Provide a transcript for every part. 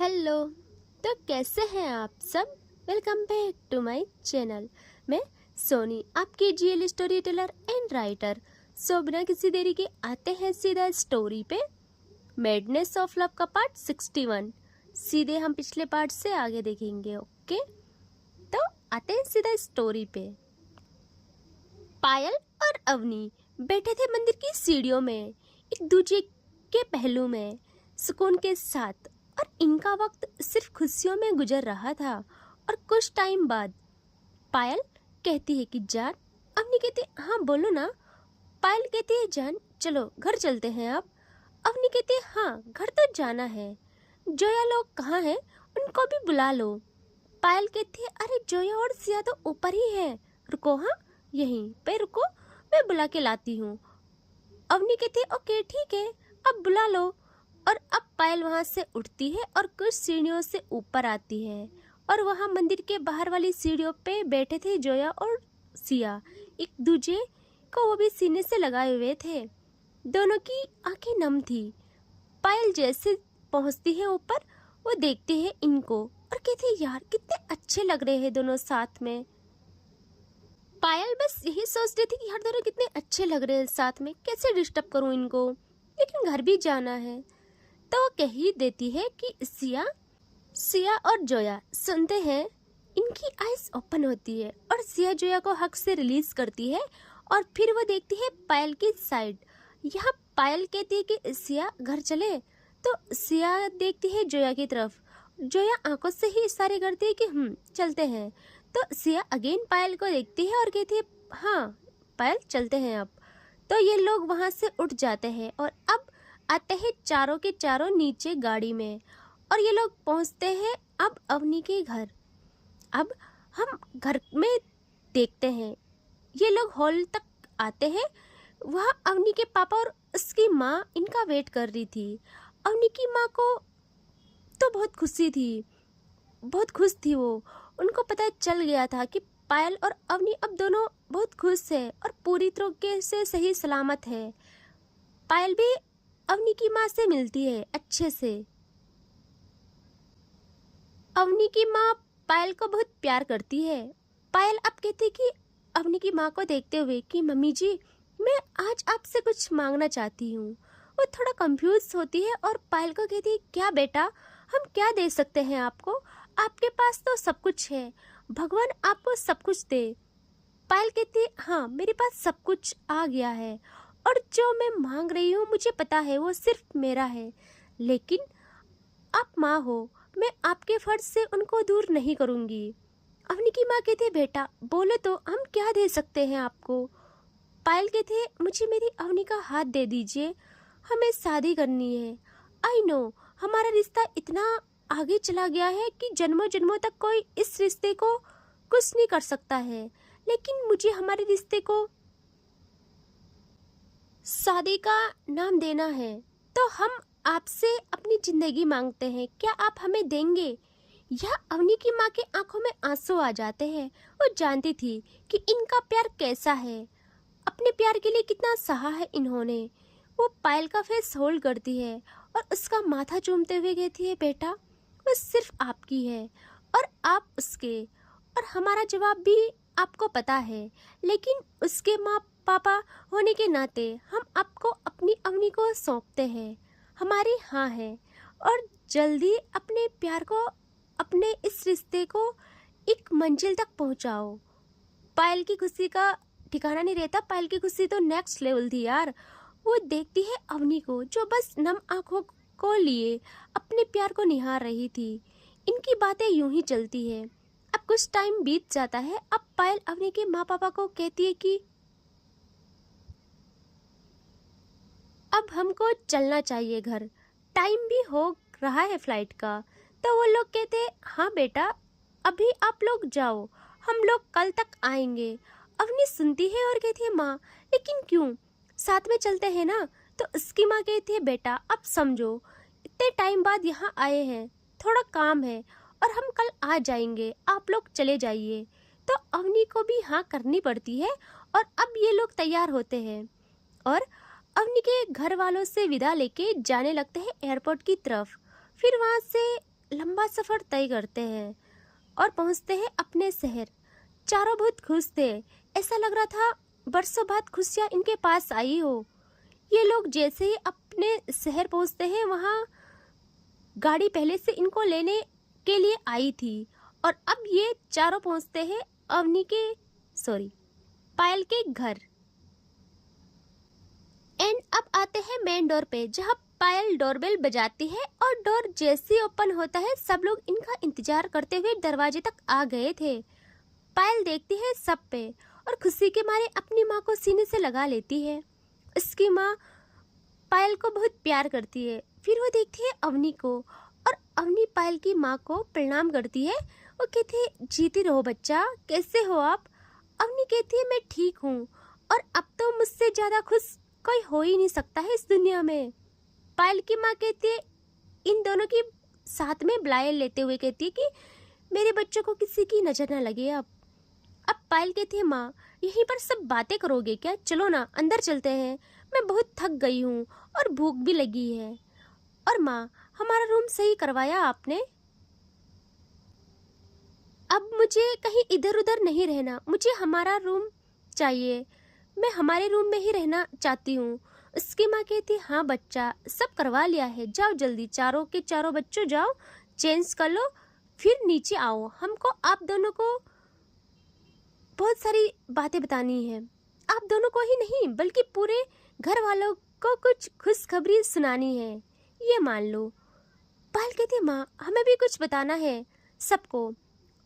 Hello. तो कैसे हैं आप सब? Welcome back to my channel. मैं सोनी, आपकी GL story teller and writer. So बिना किसी देरी के आते हैं सीधा स्टोरी पे। मैडनेस ऑफ लव का पार्ट 61। सीधे हम पिछले पार्ट से आगे देखेंगे। ओके, तो आते हैं सीधा स्टोरी पे। पायल और अवनी बैठे थे मंदिर की सीढ़ियों में, एक दूसरे के पहलू में सुकून के साथ, और इनका वक्त सिर्फ खुशियों में गुजर रहा था। और कुछ टाइम बाद पायल कहती है कि जान। अवनी कहती है हाँ बोलो ना। पायल कहती है जान चलो घर चलते हैं अब। अवनी कहती है हाँ घर तो जाना है। जोया लोग कहाँ हैं, उनको भी बुला लो। पायल कहती है अरे जोया और सिया तो ऊपर ही है, रुको हाँ यहीं पे रुको, मैं बुला के लाती हूँ। अवनी कहती है ओके ठीक है अब बुला लो। और अब पायल वहां से उठती है और कुछ सीढ़ियों से ऊपर आती है, और वहां मंदिर के बाहर वाली सीढ़ियों पे बैठे थे जोया और सिया, एक दूसरे को वो भी सीने से लगाए हुए थे। दोनों की आंखें नम थी। पायल जैसे पहुंचती है ऊपर, वो देखती है इनको और कहती है यार कितने अच्छे लग रहे हैं दोनों साथ में। पायल बस यही सोचती थी कि यार दोनों कितने अच्छे लग रहे हैं साथ में, कैसे डिस्टर्ब करूं इनको, लेकिन घर भी जाना है। तो वो कह ही देती है कि सिया और जोया सुनते हैं। इनकी आइज ओपन होती है और सिया जोया को हक से रिलीज करती है, और फिर वो देखती है पायल की साइड। यहाँ पायल कहती है कि सिया घर चले, तो सिया देखती है जोया की तरफ। जोया आंखों से ही इशारे करती है कि चलते हैं। तो सिया अगेन पायल को देखती है और कहती है हाँ पायल चलते हैं अब। तो ये लोग वहां से उठ जाते हैं और अब आते हैं चारों के चारों नीचे गाड़ी में, और ये लोग पहुंचते हैं अब अवनी के घर। अब हम घर में देखते हैं ये लोग हॉल तक आते हैं। वहाँ अवनी के पापा और उसकी माँ इनका वेट कर रही थी। अवनी की माँ को तो बहुत खुशी थी, बहुत खुश थी वो। उनको पता चल गया था कि पायल और अवनी अब दोनों बहुत खुश है और पूरी तरीके से सही सलामत है। पायल भी अवनी की माँ से मिलती है अच्छे से। अवनी की माँ पायल को बहुत प्यार करती है। पायल अब कहती कि अवनी की माँ को देखते हुए कि मम्मी जी मैं आज आपसे कुछ मांगना चाहती हूँ। वो थोड़ा कंफ्यूज होती है और पायल को कहती है क्या बेटा, हम क्या दे सकते हैं आपको, आपके पास तो सब कुछ है, भगवान आपको सब कुछ दे। पायल कहती है हाँ मेरे पास सब कुछ आ गया है, और जो मैं मांग रही हूँ मुझे पता है वो सिर्फ मेरा है, लेकिन आप माँ हो, मैं आपके फर्ज से उनको दूर नहीं करूँगी। अवनी की माँ कहती है बेटा बोले तो हम क्या दे सकते हैं आपको। पायल कहती है मुझे मेरी अवनी का हाथ दे दीजिए, हमें शादी करनी है। आई नो हमारा रिश्ता इतना आगे चला गया है कि जन्मों जन्मों तक कोई इस रिश्ते को कुछ नहीं कर सकता है, लेकिन मुझे हमारे रिश्ते को शादी का नाम देना है। तो हम आपसे अपनी जिंदगी मांगते हैं, क्या आप हमें देंगे। यह अवनी की माँ के आंखों में आंसू आ जाते हैं। वो जानती थी कि इनका प्यार कैसा है, अपने प्यार के लिए कितना सहा है इन्होंने। वो पायल का फेस होल्ड करती है और उसका माथा चूमते हुए कहती है बेटा वो सिर्फ आपकी है और आप उसके, और हमारा जवाब भी आपको पता है, लेकिन उसके माँ पापा होने के नाते हम आपको अपनी अवनी को सौंपते हैं। हमारी हाँ है, और जल्दी अपने प्यार को, अपने इस रिश्ते को एक मंजिल तक पहुंचाओ। पायल की खुशी का ठिकाना नहीं रहता। पायल की खुशी तो नेक्स्ट लेवल थी यार। वो देखती है अवनी को जो बस नम आंखों को लिए अपने प्यार को निहार रही थी। इनकी बातें यूं ही चलती है। अब कुछ टाइम बीत जाता है। अब पायल अवनी के माँ पापा को कहती है कि अब हमको चलना चाहिए घर, टाइम भी हो रहा है फ्लाइट का। तो वो लोग कहते हैं हाँ बेटा अभी आप लोग जाओ, हम लोग कल तक आएंगे। अवनी सुनती है और कहती है माँ लेकिन क्यों, साथ में चलते हैं ना। तो उसकी माँ कहती है बेटा अब समझो, इतने टाइम बाद यहाँ आए हैं, थोड़ा काम है और हम कल आ जाएंगे, आप लोग चले जाइए। तो अवनी को भी हाँ करनी पड़ती है, और अब ये लोग तैयार होते हैं और अवनी के घर वालों से विदा लेके जाने लगते हैं एयरपोर्ट की तरफ। फिर वहाँ से लंबा सफ़र तय करते हैं और पहुंचते हैं अपने शहर। चारों बहुत खुश थे, ऐसा लग रहा था बरसों बाद खुशियाँ इनके पास आई हो। ये लोग जैसे ही अपने शहर पहुंचते हैं, वहाँ गाड़ी पहले से इनको लेने के लिए आई थी और अब ये चारों पहुंचते हैं पायल के घर। एंड अब आते हैं मेन डोर पे, जहाँ पायल डोरबेल बजाती है और डोर जैसे ही ओपन होता है सब लोग इनका इंतजार करते हुए दरवाजे तक आ गए थे। पायल देखती है सब पे और खुशी के मारे अपनी माँ को सीने से लगा लेती है। उसकी माँ पायल को बहुत प्यार करती है। फिर वो देखती है अवनी को और अवनी पायल की माँ को प्रणाम करती है। वो कहती है जीती रहो बच्चा, कैसे हो आप? अवनी कहती है मैं ठीक हूँ और अब तो मुझसे ज़्यादा खुश कोई हो ही नहीं सकता है इस दुनिया में। पायल की माँ कहती है, इन दोनों की साथ में बुलाए लेते हुए कहती है कि मेरे बच्चों को किसी की नज़र ना लगे। अब पायल कहती है माँ यहीं पर सब बातें करोगे क्या? चलो ना अंदर चलते हैं, मैं बहुत थक गई हूँ और भूख भी लगी है। और माँ हमारा रूम सही करवाया आपने, अब मुझे कहीं इधर उधर नहीं रहना, मुझे हमारा रूम चाहिए, मैं हमारे रूम में ही रहना चाहती हूँ। उसकी माँ कहती हाँ बच्चा सब करवा लिया है, जाओ जल्दी चारों के चारों बच्चों जाओ चेंज कर लो, फिर नीचे आओ, हमको आप दोनों को बहुत सारी बातें बतानी है। आप दोनों को ही नहीं बल्कि पूरे घर वालों को कुछ खुशखबरी सुनानी है, ये मान लो। पायल कहती है माँ हमें भी कुछ बताना है सबको।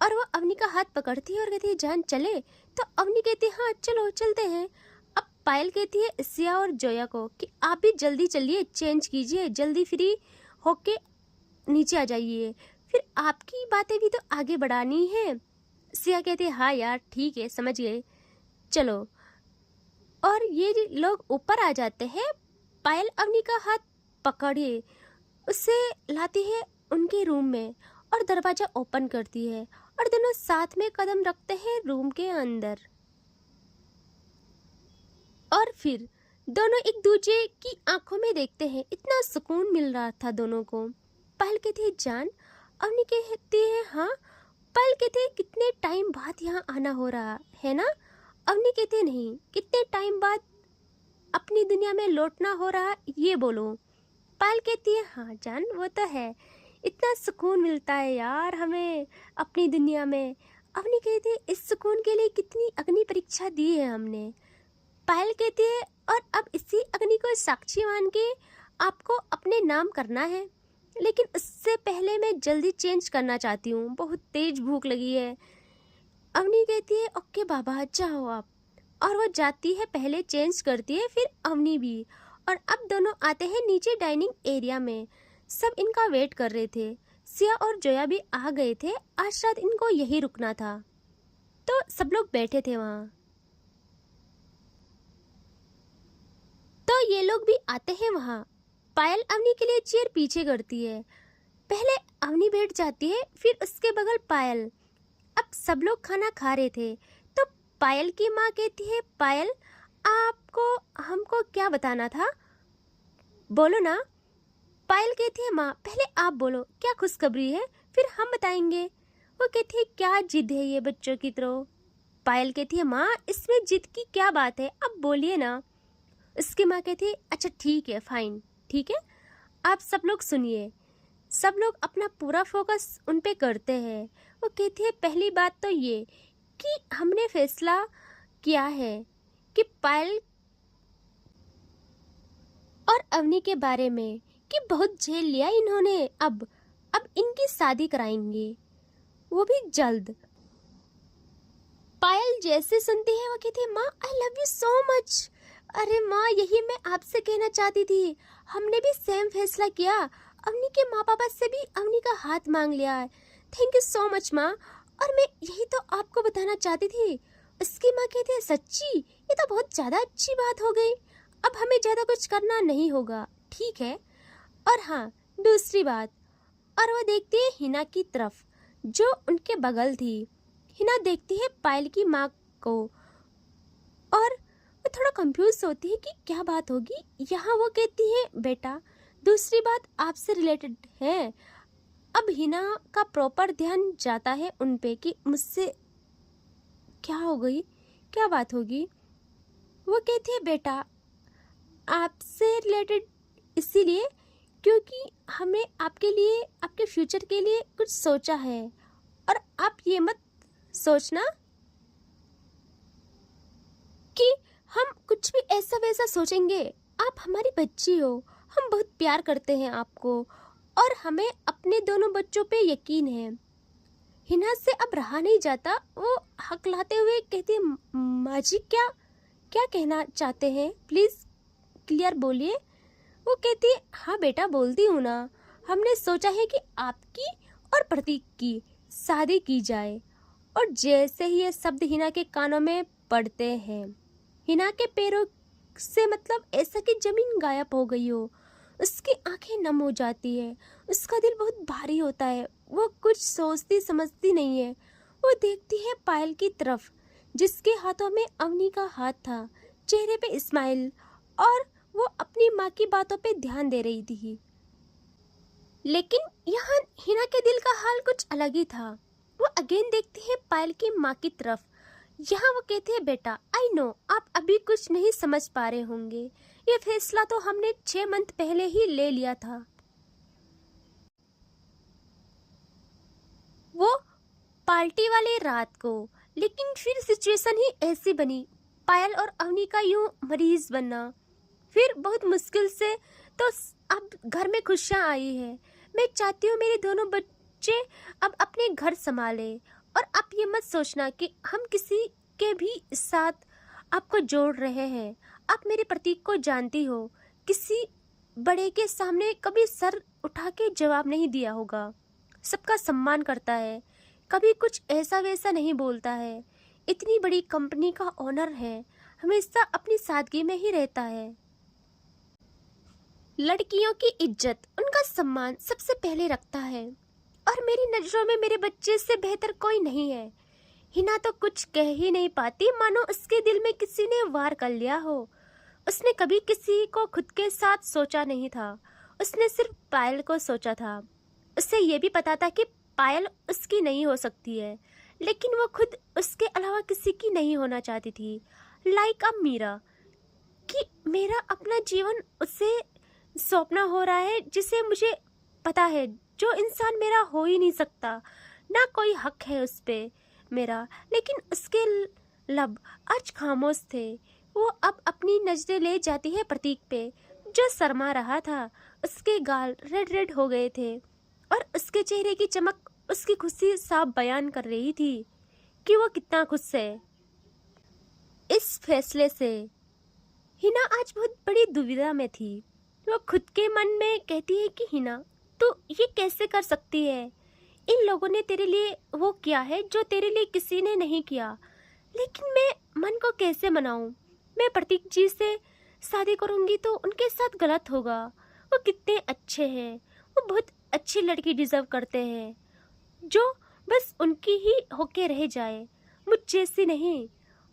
और वो अवनी का हाथ पकड़ती है और कहती है जान चले? तो अवनी कहती है हाँ चलो चलते हैं। अब पायल कहती है सिया और जोया को कि आप भी जल्दी चलिए, चेंज कीजिए, जल्दी फ्री होके नीचे आ जाइए, फिर आपकी बातें भी तो आगे बढ़ानी है। सिया कहती है हाँ यार ठीक है समझ गए, चलो। और ये लोग ऊपर आ जाते हैं। पायल अवनी का हाथ पकड़े उसे लाती है उनके रूम में और दरवाजा ओपन करती है और दोनों साथ में कदम रखते हैं रूम के अंदर। और फिर दोनों एक दूसरे की आंखों में देखते हैं, इतना सुकून मिल रहा था दोनों को। पायल कहती है जान? अवनी कहती है हाँ। पायल कहती है कितने टाइम बाद यहाँ आना हो रहा है ना? अवनी कहती है नहीं, कितने टाइम बाद अपनी दुनिया में लौटना हो रहा ये बोलो। पायल कहती है हाँ जान वो तो है, इतना सुकून मिलता है यार हमें अपनी दुनिया में। अवनी कहती है इस सुकून के लिए कितनी अग्नि परीक्षा दी है हमने। पायल कहती है और अब इसी अग्नि को साक्षी मान के आपको अपने नाम करना है, लेकिन उससे पहले मैं जल्दी चेंज करना चाहती हूँ, बहुत तेज भूख लगी है। अवनी कहती है ओके बाबा जाओ आप। और वो जाती है, पहले चेंज करती है फिर अवनी भी। और अब दोनों आते हैं नीचे डाइनिंग एरिया में। सब इनका वेट कर रहे थे। सिया और जोया भी आ गए थे, आज रात इनको यही रुकना था, तो सब लोग बैठे थे वहाँ। तो ये लोग भी आते हैं वहाँ। पायल अवनी के लिए चेयर पीछे करती है, पहले अवनी बैठ जाती है फिर उसके बगल पायल। अब सब लोग खाना खा रहे थे तो पायल की माँ कहती है पायल आपको हमको क्या बताना था, बोलो ना। पायल कहती है माँ पहले आप बोलो क्या खुशखबरी है, फिर हम बताएंगे। वो कहती है क्या जिद है ये बच्चों की तरह। पायल कहती है माँ इसमें जिद की क्या बात है, अब बोलिए ना। उसकी माँ कहती है अच्छा ठीक है फाइन, ठीक है आप सब लोग सुनिए। सब लोग अपना पूरा फोकस उन पे करते हैं। वो कहती है पहली बात तो ये कि हमने फैसला किया है कि पायल और अवनी के बारे में कि बहुत झेल लिया इन्होंने, अब इनकी शादी कराएंगे, वो भी जल्द। पायल जैसे सुनती है वो कहती है माँ I love you so much. अरे माँ यही मैं आपसे कहना चाहती थी, हमने भी सेम फैसला किया, अवनी के माँ पापा से भी अवनी का हाथ मांग लिया है। थैंक यू सो मच माँ। और मैं यही तो आपको बताना चाहती थी। उसकी माँ कहती है सच्ची, ये तो बहुत ज़्यादा अच्छी बात हो गई, अब हमें ज़्यादा कुछ करना नहीं होगा, ठीक है। और हाँ दूसरी बात, और वो देखती है हिना की तरफ जो उनके बगल थी। हिना देखती है पायल की माँ को और वो थोड़ा कंफ्यूज होती है कि क्या बात होगी। यहाँ वो कहती है बेटा दूसरी बात आपसे रिलेटेड है, अब हिना का प्रॉपर ध्यान जाता है उन पे कि मुझसे क्या हो गई, क्या बात होगी। वो कहती है बेटा आपसे रिलेटेड इसीलिए क्योंकि हमने आपके लिए, आपके फ्यूचर के लिए कुछ सोचा है, और आप ये मत सोचना कि हम कुछ भी ऐसा वैसा सोचेंगे। आप हमारी बच्ची हो, हम बहुत प्यार करते हैं आपको, और हमें अपने दोनों बच्चों पे यकीन है। हिना से अब रहा नहीं जाता, वो हकलाते हुए कहती है माँ जी क्या क्या कहना चाहते हैं, प्लीज़ क्लियर बोलिए। वो कहती है हाँ बेटा बोलती हूँ ना, हमने सोचा है कि आपकी और प्रतीक की शादी की जाए। और जैसे ही ये शब्द हिना के कानों में पड़ते हैं, हिना के पैरों से मतलब ऐसा कि जमीन गायब हो गई हो, उसकी आंखें नम हो जाती है, उसका दिल बहुत भारी होता है। वो कुछ सोचती समझती नहीं है। वो देखती है पायल की तरफ जिसके हाथों में अवनी का हाथ था, चेहरे पे स्माइल, और वो अपनी माँ की बातों पे ध्यान दे रही थी। लेकिन यहाँ हिना के दिल का हाल कुछ अलग ही था। वो अगेन देखती है पायल की माँ की तरफ। यहाँ वो कहती है बेटा आई नो आप अभी कुछ नहीं समझ पा रहे होंगे, ये फैसला तो हमने 6 मंथ पहले ही ले लिया था। वो पार्टी वाली रात को, लेकिन फिर सिचुएशन ही ऐसी बनी, पायल और अवनी का यूं मरीज बनना। फिर बहुत मुश्किल से तो अब घर में खुशियाँ आई है। मैं चाहती हूँ मेरे दोनों बच्चे अब अपने घर संभाले, और आप ये मत सोचना कि हम किसी के भी साथ आपको जोड़ रहे हैं। आप मेरे प्रतीक को जानती हो, किसी बड़े के सामने कभी सर उठा के जवाब नहीं दिया होगा, सबका सम्मान करता है, कभी कुछ ऐसा वैसा नहीं बोलता है, इतनी बड़ी कंपनी का ओनर है, हमेशा अपनी सादगी में ही रहता है। लड़कियों की इज्जत, उनका सम्मान सबसे पहले रखता है, और मेरी नजरों में मेरे बच्चे से बेहतर कोई नहीं है। हिना तो कुछ कह ही नहीं पाती, मानो उसके दिल में किसी ने वार कर लिया हो। उसने कभी किसी को खुद के साथ सोचा नहीं था, उसने सिर्फ पायल को सोचा था। उसे ये भी पता था कि पायल उसकी नहीं हो सकती है, लेकिन वो खुद उसके अलावा किसी की नहीं होना चाहती थी। लाइक अ मीरा, कि मेरा अपना जीवन उसे सौंपना हो रहा है जिसे मुझे पता है जो इंसान मेरा हो ही नहीं सकता, ना कोई हक है उस पे मेरा। लेकिन उसके लब आज खामोश थे। वो अब अपनी नजरें ले जाती है प्रतीक पे, जो शर्मा रहा था। उसके गाल रेड रेड हो गए थे, और उसके चेहरे की चमक उसकी खुशी साफ बयान कर रही थी कि वो कितना खुश है इस फैसले से। हिना आज बहुत बड़ी दुविधा में थी। वो खुद के मन में कहती है कि हिना तू ये कैसे कर सकती है, इन लोगों ने तेरे लिए वो किया है जो तेरे लिए किसी ने नहीं किया। लेकिन मैं मन को कैसे मनाऊं, मैं प्रतीक जी से शादी करूंगी तो उनके साथ गलत होगा। वो कितने अच्छे हैं, वो बहुत अच्छी लड़की डिजर्व करते हैं जो बस उनकी ही होके रह जाए, मुझ जैसी नहीं।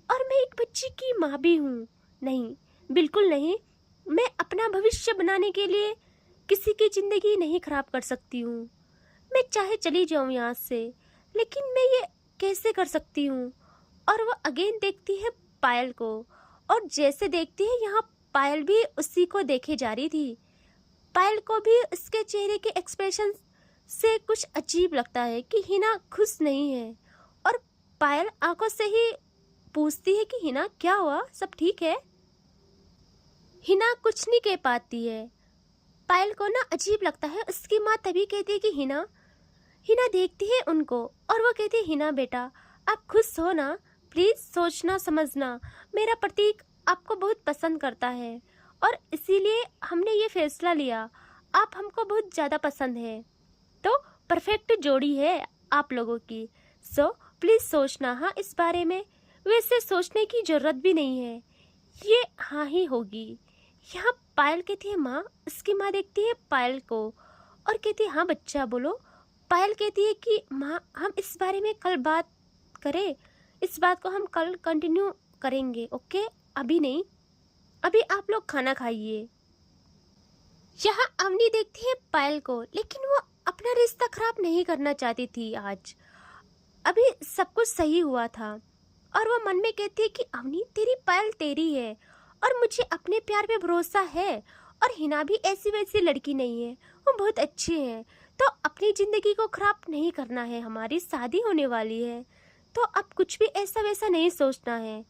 और मैं एक बच्ची की माँ भी हूँ। नहीं, बिल्कुल नहीं, मैं अपना भविष्य बनाने के लिए किसी की जिंदगी नहीं खराब कर सकती हूँ। मैं चाहे चली जाऊँ यहाँ से, लेकिन मैं ये कैसे कर सकती हूँ। और वो अगेन देखती है पायल को, और जैसे देखती है यहाँ पायल भी उसी को देखे जा रही थी। पायल को भी उसके चेहरे के एक्सप्रेशन से कुछ अजीब लगता है कि हिना खुश नहीं है। और पायल आंखों से ही पूछती है कि हिना क्या हुआ, सब ठीक है। हिना कुछ नहीं कह पाती है। पायल को ना अजीब लगता है। उसकी माँ तभी कहती है कि हिना। हिना देखती है उनको, और वो कहती है हिना बेटा आप खुश हो ना, प्लीज सोचना समझना, मेरा प्रतीक आपको बहुत पसंद करता है, और इसीलिए हमने ये फैसला लिया। आप हमको बहुत ज़्यादा पसंद है, तो परफेक्ट जोड़ी है आप लोगों की। सो प्लीज सोचना हाँ इस बारे में। वैसे सोचने की जरूरत भी नहीं है, ये हाँ ही होगी। यहाँ पायल कहती है माँ। उसकी माँ देखती है पायल को और कहती है हाँ बच्चा बोलो। पायल कहती है कि माँ हम इस बारे में कल बात करें, इस बात को हम कल कंटिन्यू करेंगे, ओके, अभी नहीं, अभी आप लोग खाना खाइए। यहाँ अवनी देखती है पायल को, लेकिन वो अपना रिश्ता खराब नहीं करना चाहती थी आज। अभी सब कुछ सही हुआ था और वो मन में कहती है कि अवनी तेरी पायल तेरी है और मुझे अपने प्यार पे भरोसा है। और हिना भी ऐसी वैसी लड़की नहीं है, वो बहुत अच्छी है। तो अपनी ज़िंदगी को खराब नहीं करना है, हमारी शादी होने वाली है तो अब कुछ भी ऐसा वैसा नहीं सोचना है।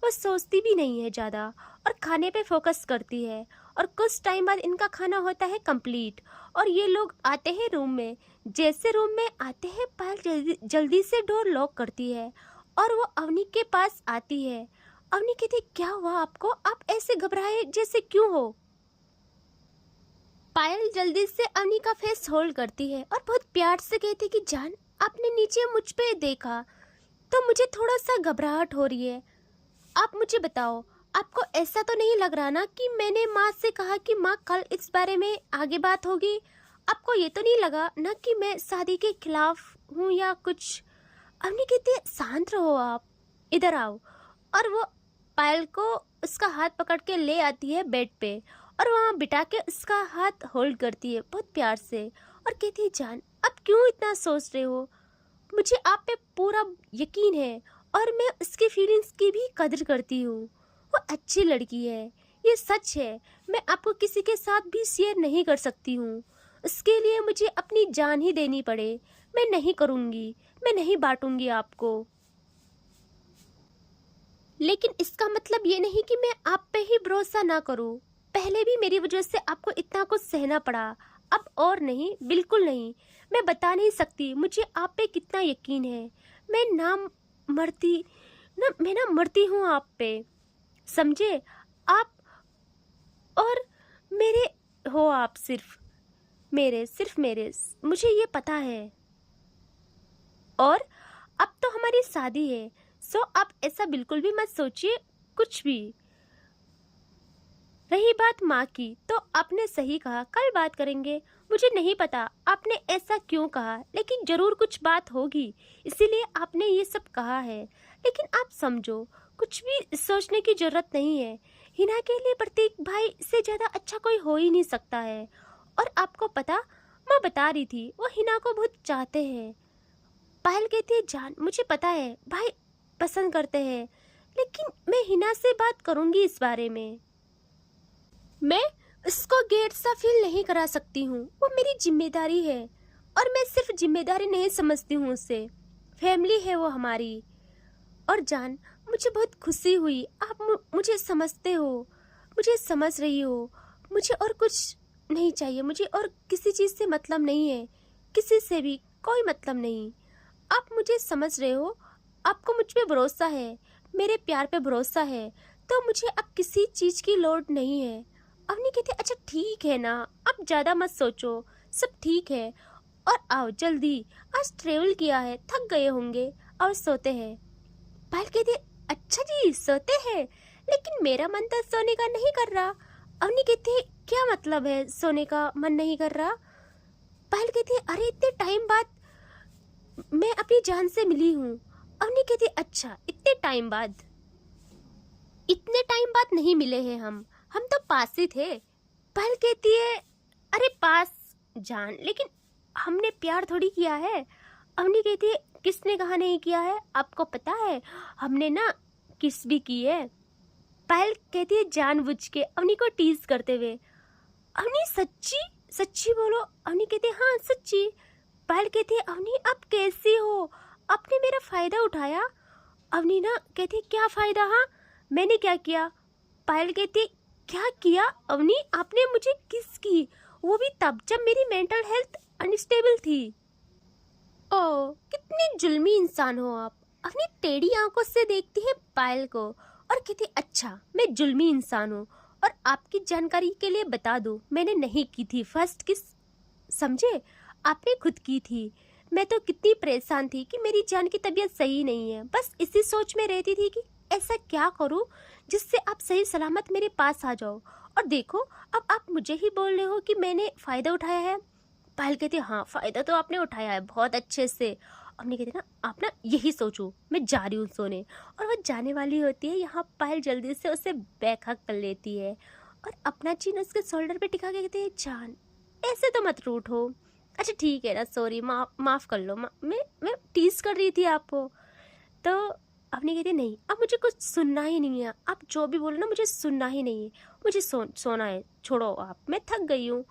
वो सोचती भी नहीं है ज़्यादा और खाने पे फोकस करती है। और कुछ टाइम बाद इनका खाना होता है कंप्लीट और ये लोग आते हैं रूम में। जैसे रूम में आते हैं पायल जल्दी जल्दी से डोर लॉक करती है और वो अवनी के पास आती है। अवनी कहती क्या हुआ आपको, आप ऐसे घबराए जैसे क्यों हो। पायल जल्दी से अवनी का फेस होल्ड करती है और बहुत प्यार से कहती कि जान आपने नीचे मुझ पे देखा तो मुझे थोड़ा सा घबराहट हो रही है। आप मुझे बताओ, आपको ऐसा तो नहीं लग रहा ना कि मैंने माँ से कहा कि माँ कल इस बारे में आगे बात होगी। आपको ये तो नहीं लगा ना कि मैं शादी के खिलाफ हूँ या कुछ। अवनी कहती है शांत रहो, आप इधर आओ। और वो पायल को उसका हाथ पकड़ के ले आती है बेड पे और वहाँ बिठा के उसका हाथ होल्ड करती है बहुत प्यार से और कहती है जान अब क्यों इतना सोच रहे हो, मुझे आप पे पूरा यकीन है और मैं उसकी फीलिंग्स की भी कदर करती हूँ। वो अच्छी लड़की है, ये सच है। मैं आपको किसी के साथ भी शेयर नहीं कर सकती हूँ, उसके लिए मुझे अपनी जान ही देनी पड़े मैं नहीं करूँगी, मैं नहीं बांटूंगी आपको। लेकिन इसका मतलब ये नहीं कि मैं आप पे ही भरोसा ना करूँ। पहले भी मेरी वजह से आपको इतना कुछ सहना पड़ा, अब और नहीं, बिल्कुल नहीं। मैं बता नहीं सकती मुझे आप पे कितना यकीन है। मैं ना मैं ना मरती हूँ आप पे, समझे आप। और मेरे हो आप, सिर्फ मेरे, मुझे ये पता है। और अब तो हमारी शादी है, सो आप ऐसा बिल्कुल भी मत सोचिए कुछ भी। रही बात माँ की, तो आपने सही कहा, कल बात करेंगे। मुझे नहीं पता आपने ऐसा क्यों कहा, लेकिन जरूर कुछ बात होगी, इसीलिए आपने ये सब कहा है। लेकिन आप समझो, कुछ भी सोचने की जरूरत नहीं है। हिना के लिए प्रतीक भाई से ज़्यादा अच्छा कोई हो ही नहीं सकता है। और आपको पता, माँ बता रही थी वो हिना को बहुत चाहते हैं। पायल कहती है जान मुझे पता है भाई पसंद करते हैं, लेकिन मैं हिना से बात करूंगी इस बारे में। मैं उसको गेट सा फील नहीं करा सकती हूँ, वो मेरी जिम्मेदारी है। और मैं सिर्फ जिम्मेदारी नहीं समझती हूँ उसे, फैमिली है वो हमारी। और जान मुझे बहुत खुशी हुई, आप मुझे समझते हो, मुझे समझ रही हो। मुझे और कुछ नहीं चाहिए, मुझे और किसी चीज़ से मतलब नहीं है, किसी से भी कोई मतलब नहीं। आप मुझे समझ रहे हो, आपको मुझ पे भरोसा है, मेरे प्यार पे भरोसा है, तो मुझे अब किसी चीज़ की लोड नहीं है। अवनी कहती अच्छा ठीक है ना, अब ज़्यादा मत सोचो, सब ठीक है। और आओ जल्दी, आज ट्रेवल किया है, थक गए होंगे और सोते हैं। पायल कहती अच्छा जी सोते हैं, लेकिन मेरा मन तो सोने का नहीं कर रहा। अवनी कहती क्या मतलब है सोने का मन नहीं कर रहा। पायल कहती अरे इतने टाइम बाद मैं अपनी जान से मिली हूँ। अवनी कहती अच्छा इतने टाइम बाद नहीं मिले हैं हम तो पास ही थे। पायल कहती है अरे पास जान, लेकिन हमने प्यार थोड़ी किया है। अवनी कहती है किसने कहा नहीं किया है, आपको पता है हमने ना किस भी की है। पायल कहती है जानबूझ के अवनी को टीज करते हुए। अवनी सच्ची सच्ची बोलो। अवनी कहती है हाँ सच्ची। पायल कहती है अवनी आप कैसी हो, आपने मेरा फायदा उठाया। अवनी ना कहती है क्या फायदा, हाँ मैंने क्या किया। पायल कहती क्या किया अवनी, आपने मुझे किस की, वो भी तब जब मेरी मेंटल हेल्थ अनस्टेबल थी। ओह कितने जुल्मी इंसान हो आप। अपनी टेढ़ी आंखों से देखती है पायल को और कहती अच्छा मैं जुल्मी इंसान हूँ। और आपकी जानकारी के लिए बता दूँ, मैंने नहीं की थी फर्स्ट किस, समझे, आपने खुद की थी। मैं तो कितनी परेशान थी कि मेरी जान की तबीयत सही नहीं है, बस इसी सोच में रहती थी कि ऐसा क्या करूँ जिससे आप सही सलामत मेरे पास आ जाओ। और देखो अब आप मुझे ही बोल रहे हो कि मैंने फ़ायदा उठाया है। पायल कहती हाँ फ़ायदा तो आपने उठाया है बहुत अच्छे से। हमने कहते ना आप ना यही सोचो मैं जा रही हूँ सोने। और वो जाने वाली होती है, यहाँ पायल जल्दी से उसे बैक हक कर लेती है और अपना चिन उसके शोल्डर पे टिका के कहती है जान ऐसे तो मत रूठ हो, अच्छा ठीक है ना, सॉरी, माफ़ कर लो, मैं टीज़ कर रही थी आपको। तो अपनी कहती है नहीं, अब मुझे कुछ सुनना ही नहीं है, आप जो भी बोलो ना मुझे सुनना ही नहीं है, मुझे सोना है, छोड़ो आप, मैं थक गई हूँ।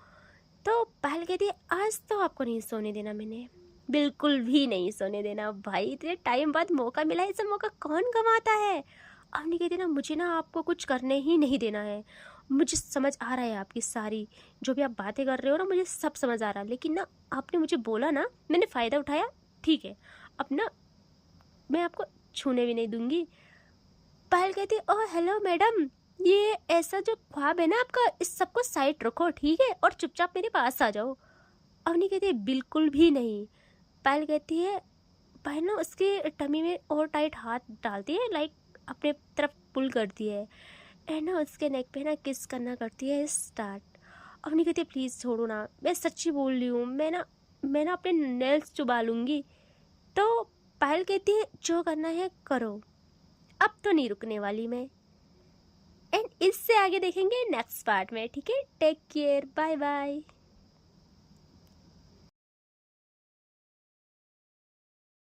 तो पायल कहती है आज तो आपको नहीं सोने देना, मैंने बिल्कुल भी नहीं सोने देना भाई, इतने टाइम बाद मौका मिला है, ऐसा मौका कौन गंवाता है। अपनी कहती है ना मुझे ना आपको कुछ करने ही नहीं देना है, मुझे समझ आ रहा है आपकी सारी जो भी आप बातें कर रहे हो ना, मुझे सब समझ आ रहा है, लेकिन ना आपने मुझे बोला ना, मैंने फ़ायदा उठाया, ठीक है, अब ना मैं आपको छूने भी नहीं दूंगी। पायल कहती ओह हेलो मैडम, ये ऐसा जो ख्वाब है ना आपका, इस सबको साइड रखो ठीक है, और चुपचाप मेरे पास आ जाओ। अवनी कहती है बिल्कुल भी नहीं। पायल कहती है, पायल ना उसके टमी में और टाइट हाथ डालती है, लाइक अपने तरफ पुल करती है, एंड ना उसके नेक पे ना किस करना करती है स्टार्ट। अवनी कहती है प्लीज़ छोड़ो ना, मैं सच्ची बोल रही हूँ, मैं ना अपने नेल्स चुबा लूँगी। तो पायल कहती है जो करना है करो, अब तो नहीं रुकने वाली मैं। एंड इससे आगे देखेंगे नेक्स्ट पार्ट में, ठीक है, टेक केयर, बाय बाय।